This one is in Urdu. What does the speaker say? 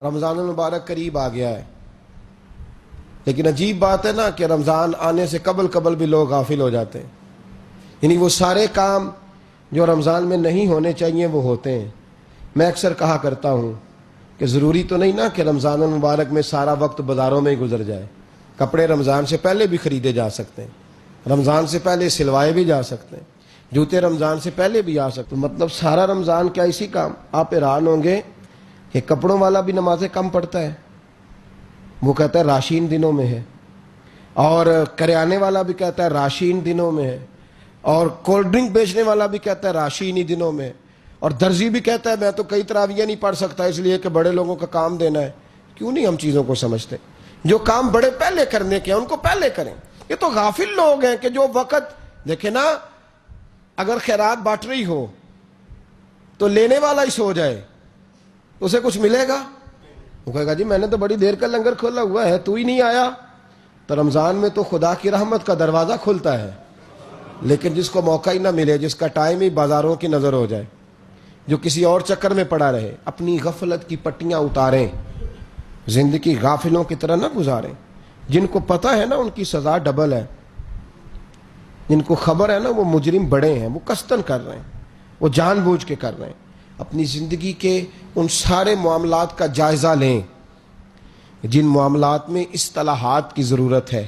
رمضان المبارک قریب آ گیا ہے، لیکن عجیب بات ہے نا کہ رمضان آنے سے قبل بھی لوگ غافل ہو جاتے ہیں. یعنی وہ سارے کام جو رمضان میں نہیں ہونے چاہیے وہ ہوتے ہیں. میں اکثر کہا کرتا ہوں کہ ضروری تو نہیں نا کہ رمضان المبارک میں سارا وقت بازاروں میں ہی گزر جائے. کپڑے رمضان سے پہلے بھی خریدے جا سکتے ہیں، رمضان سے پہلے سلوائے بھی جا سکتے ہیں، جوتے رمضان سے پہلے بھی آ سکتے ہیں. مطلب سارا رمضان کیا اسی کام؟ آپ حیران ہوں گے کہ کپڑوں والا بھی نمازیں کم پڑھتا ہے، وہ کہتا ہے راشین دنوں میں ہے، اور کریانے والا بھی کہتا ہے راشین دنوں میں ہے، اور کولڈ ڈرنک بیچنے والا بھی کہتا ہے راشین ہی دنوں میں ہے، اور درزی بھی کہتا ہے میں تو کئی تراویحیں نہیں پڑھ سکتا اس لیے کہ بڑے لوگوں کا کام دینا ہے. کیوں نہیں ہم چیزوں کو سمجھتے؟ جو کام بڑے پہلے کرنے کے ہیں ان کو پہلے کریں. یہ تو غافل لوگ ہیں کہ جو وقت دیکھیں نا، اگر خیرات بانٹ رہی ہو تو لینے والا ہی سو جائے، اسے کچھ ملے گا؟ وہ کہے گا جی میں نے تو بڑی دیر کا لنگر کھولا ہوا ہے، تو ہی نہیں آیا. تو رمضان میں تو خدا کی رحمت کا دروازہ کھلتا ہے، لیکن جس کو موقع ہی نہ ملے، جس کا ٹائم ہی بازاروں کی نظر ہو جائے، جو کسی اور چکر میں پڑا رہے، اپنی غفلت کی پٹیاں اتاریں، زندگی غافلوں کی طرح نہ گزاریں. جن کو پتہ ہے نا ان کی سزا ڈبل ہے، جن کو خبر ہے نا وہ مجرم بڑے ہیں، وہ قصدن کر رہے ہیں، وہ جان بوجھ کے کر رہے ہیں. اپنی زندگی کے ان سارے معاملات کا جائزہ لیں جن معاملات میں اصطلاحات کی ضرورت ہے.